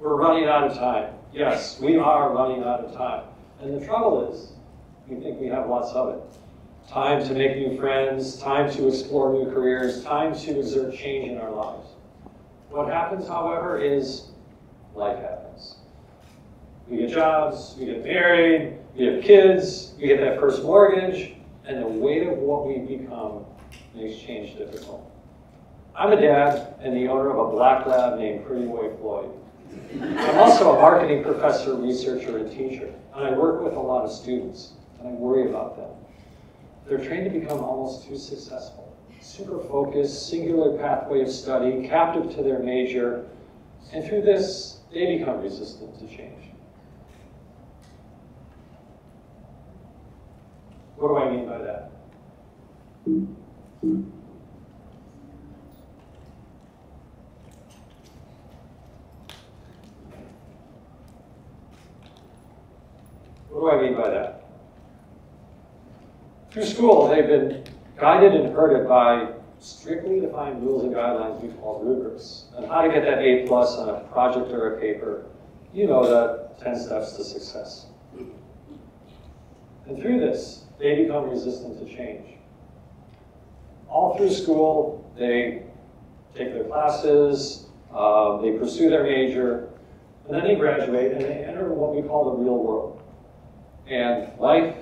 We're running out of time. Yes, we are running out of time. And the trouble is, we think we have lots of it. Time to make new friends, time to explore new careers, time to exert change in our lives. What happens, however, is life happens. We get jobs, we get married, we have kids, we get that first mortgage, and the weight of what we become makes change difficult. I'm a dad and the owner of a black lab named Pretty Boy Floyd. I'm also a marketing professor, researcher, and teacher, and I work with a lot of students, and I worry about them. They're trained to become almost too successful. Super focused, singular pathway of study, captive to their major, and through this, they become resistant to change. What do I mean by that? What do I mean by that? Through school, they've been guided and herded by strictly defined rules and guidelines we call rubrics, on how to get that A+ on a project or a paper. You know the 10 steps to success. And through this, they become resistant to change. All through school, they take their classes, they pursue their major, and then they graduate and they enter what we call the real world. And life,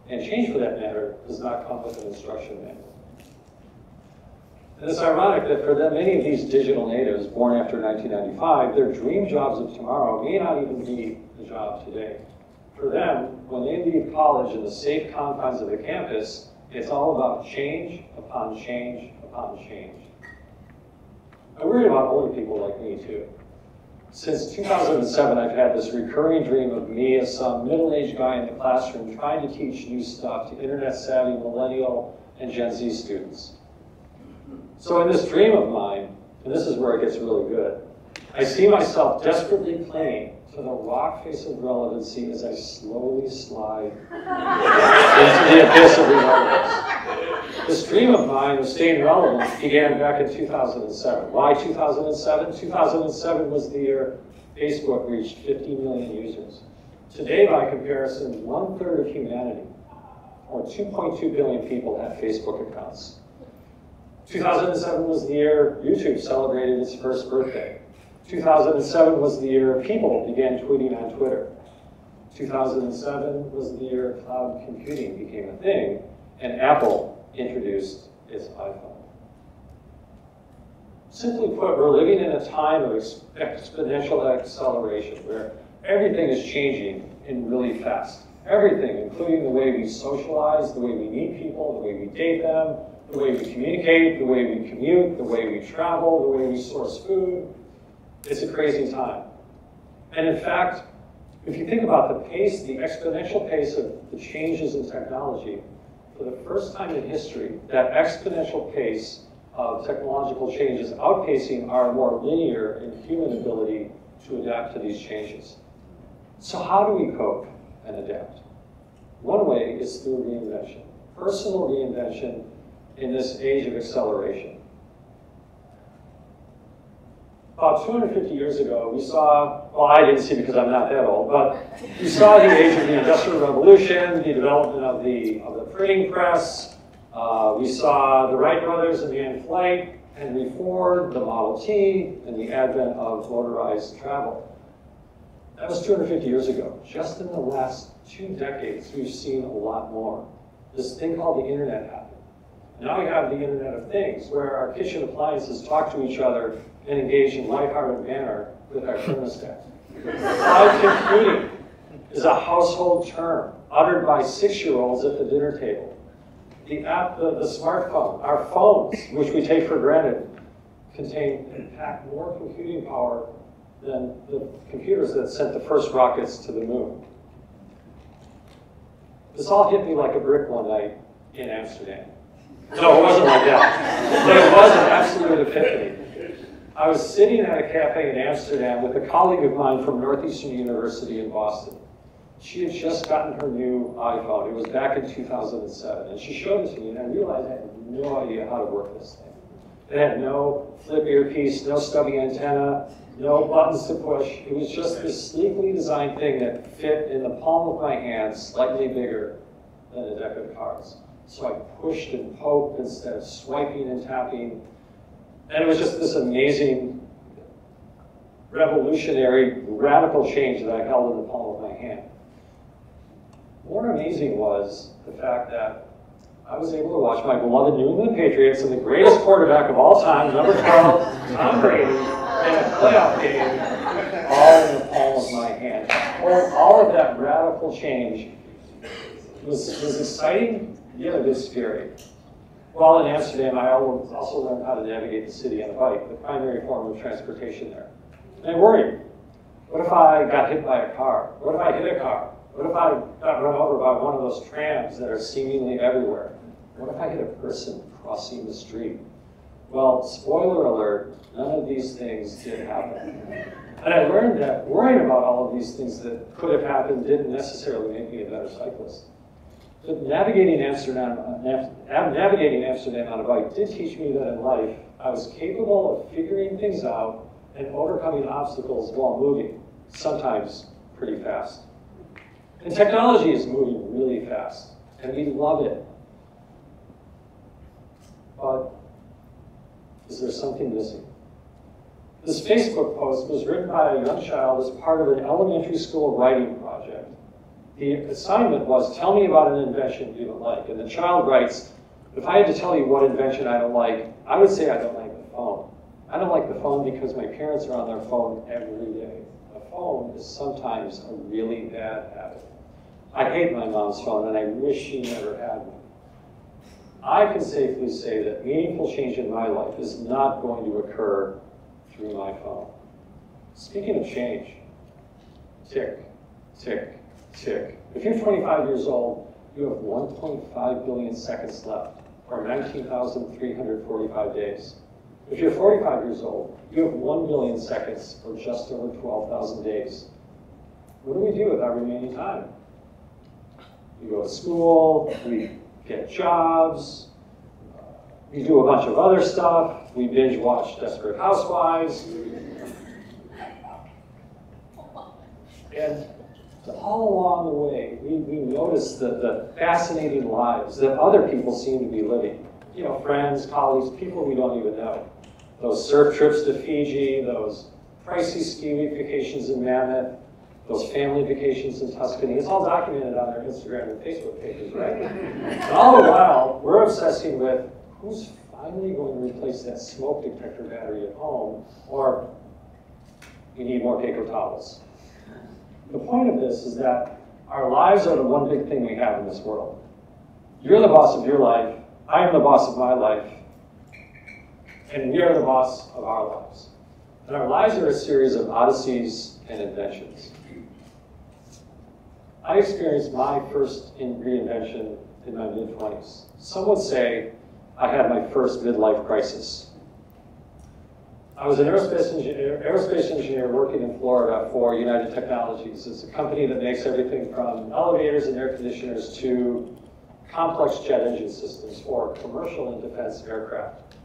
and change for that matter, does not come with an instruction manual. And it's ironic that for many of these digital natives born after 1995, their dream jobs of tomorrow may not even be the job today. For them, when they leave college in the safe confines of the campus, it's all about change upon change upon change. I worry about older people like me too. Since 2007, I've had this recurring dream of me as some middle-aged guy in the classroom trying to teach new stuff to internet-savvy millennial and Gen Z students. So in this dream of mine, and this is where it gets really good, I see myself desperately clinging to the rock face of relevancy as I slowly slide into the abyss of irrelevance. This dream of mine of staying relevant began back in 2007. Why 2007? 2007 was the year Facebook reached 50 million users. Today, by comparison, 1/3 of humanity, or 2.2 billion people, have Facebook accounts. 2007 was the year YouTube celebrated its first birthday. 2007 was the year people began tweeting on Twitter. 2007 was the year cloud computing became a thing, and Apple introduced its iPhone. Simply put, we're living in a time of exponential acceleration where everything is changing in really fast. Everything, including the way we socialize, the way we meet people, the way we date them, the way we communicate, the way we commute, the way we travel, the way we source food. It's a crazy time. And in fact, if you think about the pace, the exponential pace of the changes in technology, for the first time in history, that exponential pace of technological change is outpacing our more linear and human ability to adapt to these changes. So how do we cope and adapt? One way is through reinvention, personal reinvention in this age of acceleration. About 250 years ago, we saw, well, I didn't see because I'm not that old, but we saw the age of the Industrial Revolution, the development of the printing press. We saw the Wright brothers and man flight, Henry Ford, the Model T, and the advent of motorized travel. That was 250 years ago. Just in the last 2 decades, we've seen a lot more. This thing called the internet happened. Now we have the Internet of Things, where our kitchen appliances talk to each other and engage in lighthearted manner with our thermostat. Cloud computing is a household term uttered by 6-year-olds at the dinner table. The smartphone, our phones, which we take for granted, contain and pack more computing power than the computers that sent the first rockets to the moon. This all hit me like a brick one night in Amsterdam. No, it wasn't like that. But it was an absolute epiphany. I was sitting at a cafe in Amsterdam with a colleague of mine from Northeastern University in Boston. She had just gotten her new iPhone. It was back in 2007. And she showed it to me, and I realized I had no idea how to work this thing. It had no flip earpiece, no stubby antenna, no buttons to push. It was just this sleekly designed thing that fit in the palm of my hand, slightly bigger than a deck of cards. So I pushed and poked instead of swiping and tapping. And it was just this amazing, revolutionary, radical change that I held in the palm of my hand. More amazing was the fact that I was able to watch my beloved New England Patriots and the greatest quarterback of all time, number 12, Tom Brady, in a playoff game, all in the palm of my hand. All of that radical change was exciting, yet a bit scary. While in Amsterdam, I also learned how to navigate the city on a bike, the primary form of transportation there. And I worried, what if I got hit by a car? What if I hit a car? What if I got run over by one of those trams that are seemingly everywhere? What if I hit a person crossing the street? Well, spoiler alert, none of these things did happen. And I learned that worrying about all of these things that could have happened didn't necessarily make me a better cyclist. But navigating Amsterdam on a bike did teach me that in life, I was capable of figuring things out and overcoming obstacles while moving, sometimes pretty fast. And technology is moving really fast, and we love it. But is there something missing? This Facebook post was written by a young child as part of an elementary school writing project. The assignment was, tell me about an invention you don't like. And the child writes, if I had to tell you what invention I don't like, I would say I don't like the phone. I don't like the phone because my parents are on their phone every day. A phone is sometimes a really bad habit. I hate my mom's phone, and I wish she never had one. I can safely say that meaningful change in my life is not going to occur through my phone. Speaking of change, tick, tick, tick. If you're 25 years old, you have 1.5 billion seconds left, or 19,345 days. If you're 45 years old, you have 1 billion seconds, or just over 12,000 days. What do we do with our remaining time? We go to school, we get jobs, we do a bunch of other stuff, we binge watch Desperate Housewives. And all along the way, we notice the fascinating lives that other people seem to be living. You know, friends, colleagues, people we don't even know. Those surf trips to Fiji, those pricey ski week vacations in Mammoth, those family vacations in Tuscany. It's all documented on their Instagram and Facebook pages, right? And all the while, we're obsessing with who's finally going to replace that smoke detector battery at home, or we need more paper towels. The point of this is that our lives are the one big thing we have in this world. You're the boss of your life, I am the boss of my life, and we are the boss of our lives. And our lives are a series of odysseys and inventions. I experienced my first reinvention in my mid-20s. Some would say I had my first midlife crisis. I was an aerospace engineer working in Florida for United Technologies. It's a company that makes everything from elevators and air conditioners to complex jet engine systems for commercial and defense aircraft.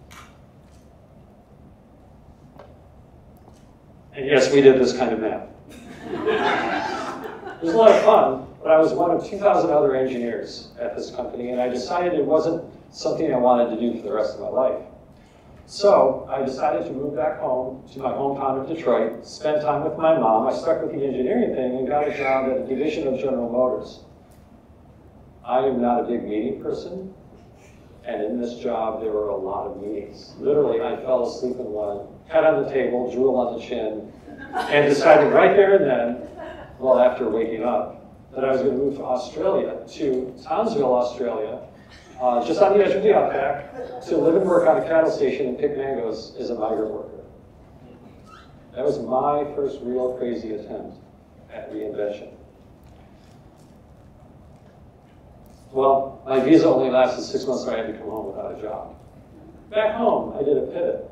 And yes, we did this kind of math. It was a lot of fun, but I was one of 2,000 other engineers at this company, and I decided it wasn't something I wanted to do for the rest of my life. So I decided to move back home to my hometown of Detroit, spend time with my mom. I stuck with the engineering thing and got a job at a division of General Motors. I am not a big meeting person, and in this job there were a lot of meetings. Literally, I fell asleep in one, head on the table, drool on the chin, and decided right there and then, well, after waking up, that I was going to move to Australia, to Townsville, Australia, just on the edge of the outback, to live and work on a cattle station and pick mangoes as a migrant worker. That was my first real crazy attempt at reinvention. Well, my visa only lasted 6 months, so I had to come home without a job. Back home, I did a pivot.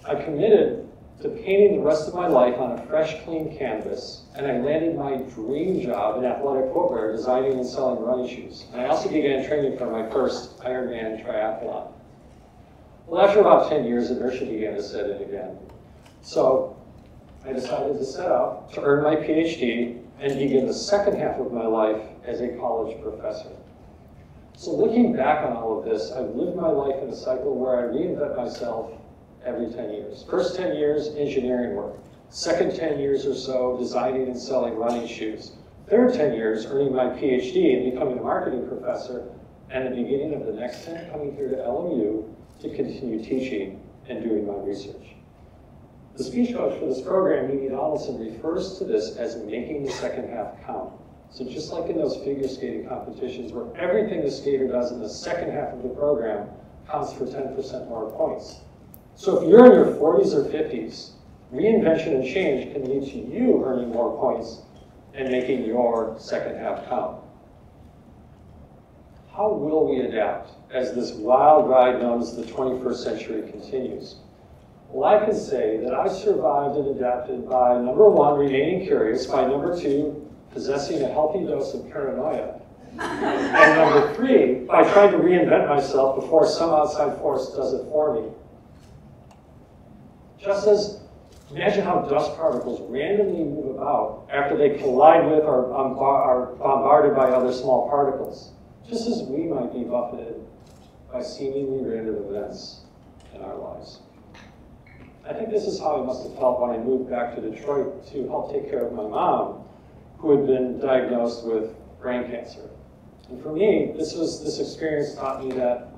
I committed to painting the rest of my life on a fresh, clean canvas, and I landed my dream job in athletic footwear, designing and selling running shoes. And I also began training for my first Ironman triathlon. Well, after about 10 years, inertia began to set in again. So I decided to set out to earn my PhD and begin the second half of my life as a college professor. So looking back on all of this, I've lived my life in a cycle where I reinvent myself every 10 years. First 10 years, engineering work. Second 10 years or so, designing and selling running shoes. Third 10 years, earning my PhD and becoming a marketing professor. And the beginning of the next 10, coming here to LMU to continue teaching and doing my research. The speech coach for this program, Mimi Donaldson, refers to this as making the second half count. So just like in those figure skating competitions where everything the skater does in the second half of the program counts for 10% more points. So if you're in your 40s or 50s, reinvention and change can lead to you earning more points and making your second half count. How will we adapt as this wild ride known as the 21st century continues? Well, I can say that I survived and adapted by, number one, remaining curious, by number two, possessing a healthy dose of paranoia, and number three, by trying to reinvent myself before some outside force does it for me. Just as, imagine how dust particles randomly move about after they collide with or are bombarded by other small particles, just as we might be buffeted by seemingly random events in our lives. I think this is how I must have felt when I moved back to Detroit to help take care of my mom, who had been diagnosed with brain cancer. And for me, this experience taught me that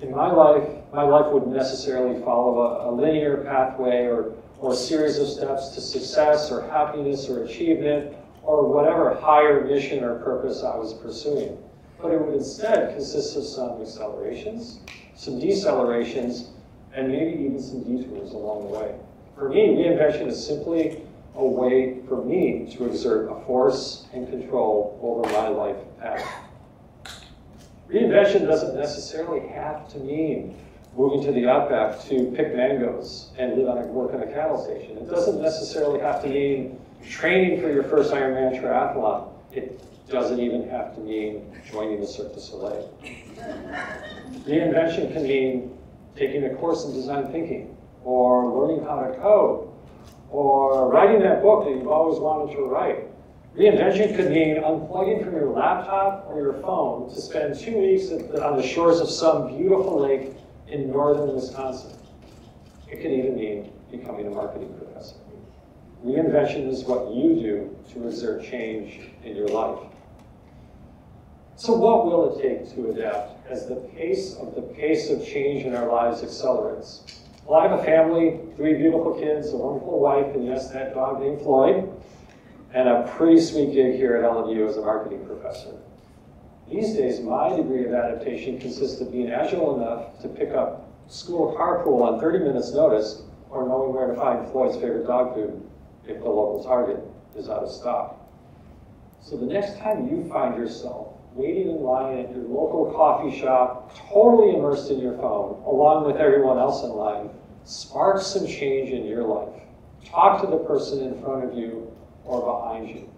in my life wouldn't necessarily follow a linear pathway or a series of steps to success or happiness or achievement or whatever higher mission or purpose I was pursuing. But it would instead consist of some accelerations, some decelerations, and maybe even some detours along the way. For me, reinvention is simply a way for me to exert a force and control over my life path. Reinvention doesn't necessarily have to mean moving to the outback to pick mangoes and work on a cattle station. It doesn't necessarily have to mean training for your first Ironman triathlon. It doesn't even have to mean joining the Cirque du Soleil. Reinvention can mean taking a course in design thinking, or learning how to code, or writing that book that you've always wanted to write. Reinvention could mean unplugging from your laptop or your phone to spend 2 weeks on the shores of some beautiful lake in northern Wisconsin. It could even mean becoming a marketing professor. Reinvention is what you do to exert change in your life. So what will it take to adapt as the pace of change in our lives accelerates? Well, I have a family, 3 beautiful kids, a wonderful wife, and yes, that dog named Floyd, and a pretty sweet gig here at LMU as a marketing professor. These days, my degree of adaptation consists of being agile enough to pick up school carpool on 30 minutes notice or knowing where to find Floyd's favorite dog food if the local Target is out of stock. So the next time you find yourself waiting in line at your local coffee shop, totally immersed in your phone, along with everyone else in line, spark some change in your life. Talk to the person in front of you or behind you.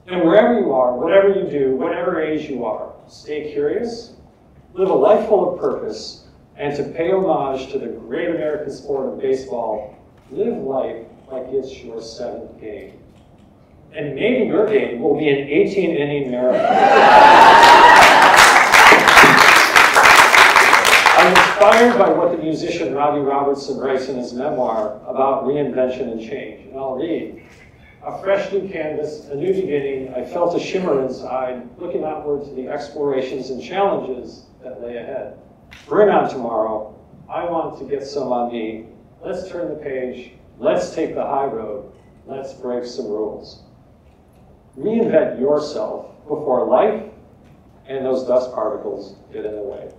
And wherever you are, whatever you do, whatever age you are, stay curious, live a life full of purpose, and to pay homage to the great American sport of baseball, live life like it's your 7th game. And maybe your game will be an 18-inning marathon. I'm inspired by what the musician Robbie Robertson writes in his memoir about reinvention and change. And I'll read. A fresh new canvas, a new beginning, I felt a shimmer inside, looking outward to the explorations and challenges that lay ahead. Bring on tomorrow. I want to get some on me. Let's turn the page. Let's take the high road. Let's break some rules. Reinvent yourself before life and those dust particles get in the way.